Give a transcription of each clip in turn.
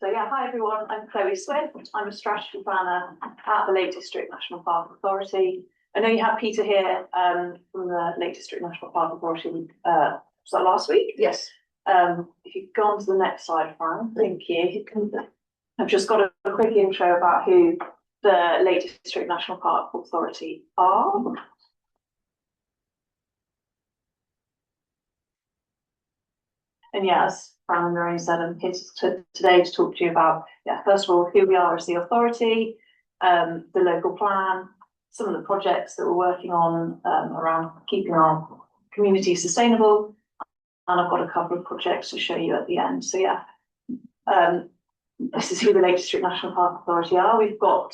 So yeah, hi everyone, I'm Chloe Swift. I'm a strategy planner at the Lake District National Park Authority. I know you had Peter here from the Lake District National Park Authority, was that last week? Yes. If you've gone to the next slide, Fran, thank you. I've just got a quick intro about who the Lake District National Park Authority are. And yeah, as Fran and Marie said, I'm here today to talk to you about, first of all, who we are as the authority, the local plan, some of the projects that we're working on around keeping our community sustainable, and I've got a couple of projects to show you at the end. So yeah, this is who the Lake District National Park Authority are. We've got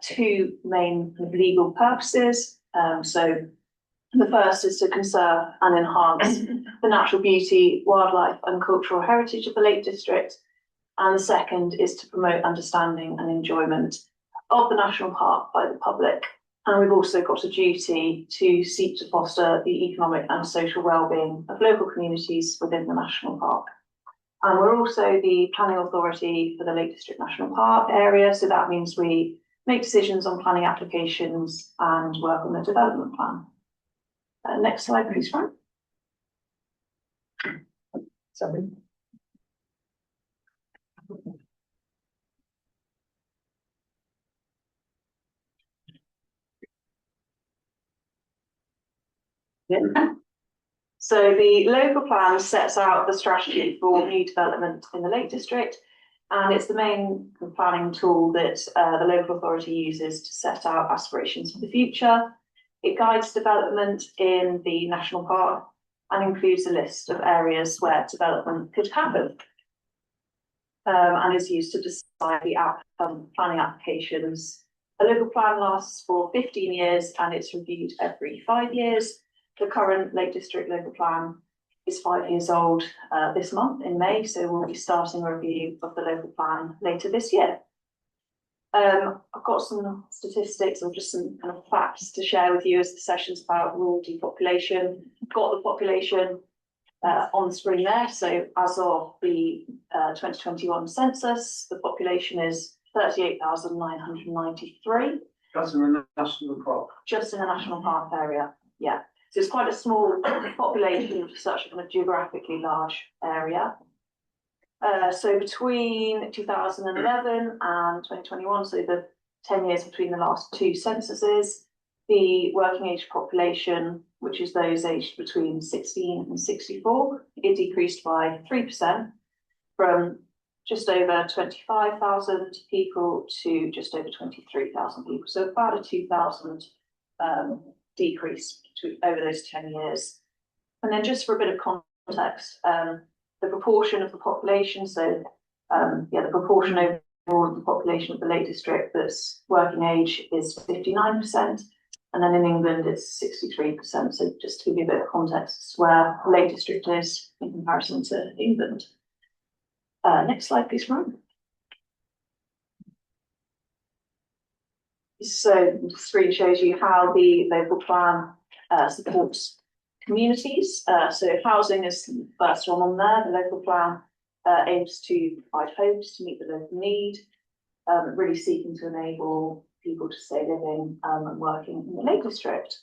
two main legal purposes. So the first is to conserve and enhance the natural beauty, wildlife and cultural heritage of the Lake District. And the second is to promote understanding and enjoyment of the national park by the public. And we've also got a duty to seek to foster the economic and social wellbeing of local communities within the national park. And we're also the planning authority for the Lake District National Park area. So that means we make decisions on planning applications and work on the development plan. Next slide, please, Frank. Sorry. So the local plan sets out the strategy for new development in the Lake District, and it's the main planning tool that the local authority uses to set out aspirations for the future. It guides development in the national park and includes a list of areas where development could happen, and is used to decide the outcome planning applications. A local plan lasts for 15 years and it's reviewed every 5 years. The current Lake District local plan is 5 years old this month in May, so we'll be starting a review of the local plan later this year. I've got some statistics or just some kind of facts to share with you as the session's about rural depopulation. I've got the population on the screen there. So as of the 2021 census, the population is 38,993. That's in the national park. Just in the national park area, yeah. So it's quite a small population for such a geographically large area. So between 2011 and 2021, so the 10 years between the last two censuses, the working age population, which is those aged between 16 and 64, it decreased by 3% from just over 25,000 people to just over 23,000 people. So about a 2,000 decrease over those 10 years. And then just for a bit of context, the proportion of the population, so the proportion overall of the population of the Lake District that's working age is 59%, and then in England it's 63%. So just to give you a bit of context as to where the Lake District is in comparison to England. Next slide, please, Ron. So the screen shows you how the local plan supports communities. So housing is the first one on there. The local plan aims to provide homes to meet the local need, really seeking to enable people to stay living and working in the Lake District.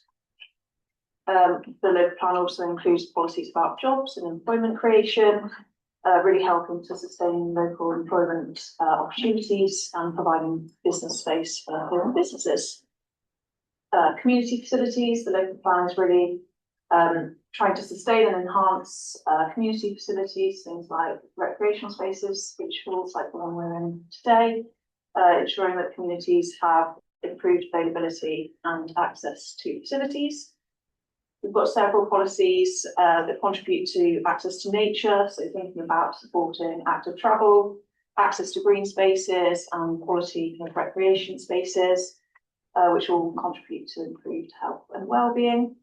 The local plan also includes policies about jobs and employment creation, really helping to sustain local employment opportunities and providing business space for their own businesses. Community facilities, the local plan is really trying to sustain and enhance community facilities, things like recreational spaces, beach halls like the one we're in today, ensuring that communities have improved availability and access to facilities. We've got several policies that contribute to access to nature, so thinking about supporting active travel, access to green spaces and quality of recreation spaces, which all contribute to improved health and well-being.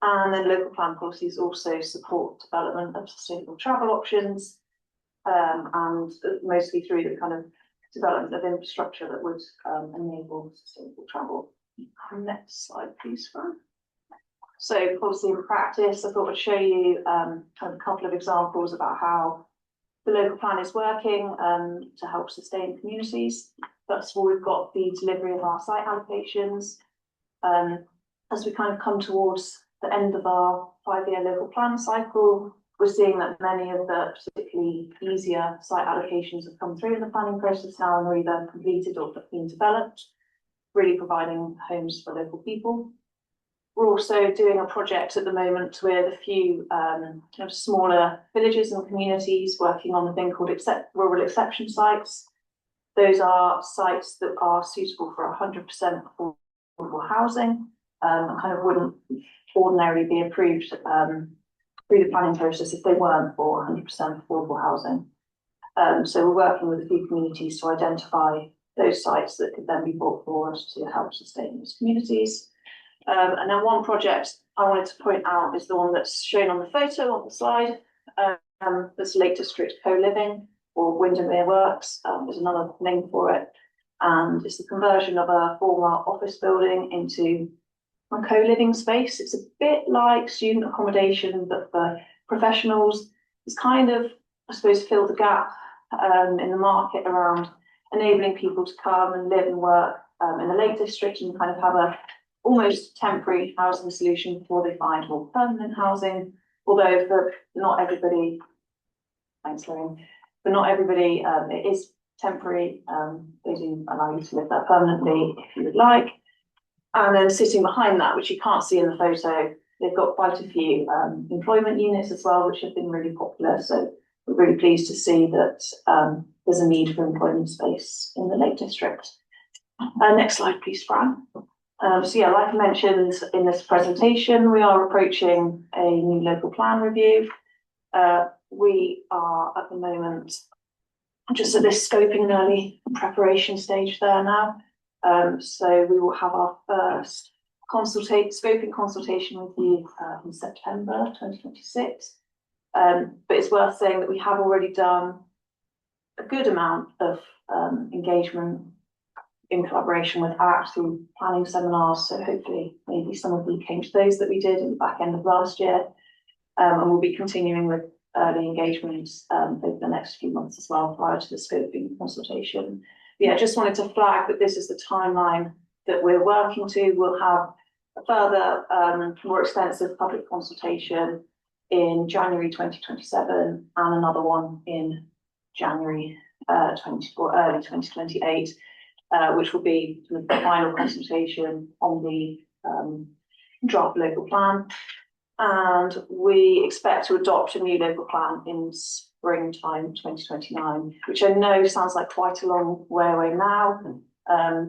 And then local plan policies also support development of sustainable travel options, and mostly through the kind of development of infrastructure that would enable sustainable travel. Next slide, please, Fran. So policy and practice, I thought I'd show you kind of a couple of examples about how the local plan is working to help sustain communities. First of all, we've got the delivery of our site allocations. As we kind of come towards the end of our 5-year local plan cycle, we're seeing that many of the particularly easier site allocations have come through in the planning process now and are either completed or being developed, really providing homes for local people. We're also doing a project at the moment with a few kind of smaller villages and communities working on a thing called rural exception sites. Those are sites that are suitable for 100% affordable housing and kind of wouldn't ordinarily be approved through the planning process if they weren't for 100% affordable housing. So we're working with a few communities to identify those sites that could then be brought forward to help sustain those communities. And then one project I wanted to point out is the one that's shown on the photo on the slide. This Lake District Co-Living, or Windermere Works, is another name for it. And it's the conversion of a former office building into a co-living space. It's a bit like student accommodation, but for professionals. It's kind of, I suppose, filled the gap in the market around enabling people to come and live and work in the Lake District and kind of have a almost temporary housing solution before they find more permanent housing. Although for not everybody, thanks Lorraine, for not everybody it is temporary. They do allow you to live there permanently if you would like. And then sitting behind that, which you can't see in the photo, they've got quite a few employment units as well, which have been really popular. So we're really pleased to see that there's a need for employment space in the Lake District. Next slide, please, Fran. So yeah, like I mentioned in this presentation, we are approaching a new local plan review. We are at the moment just at this scoping and early preparation stage there now. So we will have our first scoping consultation with you in September 2026. But it's worth saying that we have already done a good amount of engagement in collaboration with ACT through planning seminars. So hopefully maybe some of you came to those that we did at the back end of last year. And we'll be continuing with early engagements over the next few months as well prior to the scoping consultation. Yeah, just wanted to flag that this is the timeline that we're working to. We'll have a further more extensive public consultation in January 2027 and another one in January early 2028. Which will be the final consultation on the draft local plan. And we expect to adopt a new local plan in springtime 2029, which I know sounds like quite a long way away now,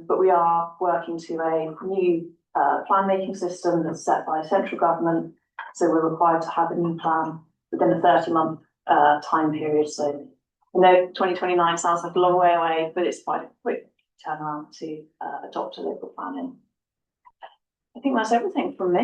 but we are working to a new plan making system that's set by central government. So we're required to have a new plan within a 30-month time period. So I know 2029 sounds like a long way away, but it's quite a quick turn around to adopt a local plan in. I think that's everything from me.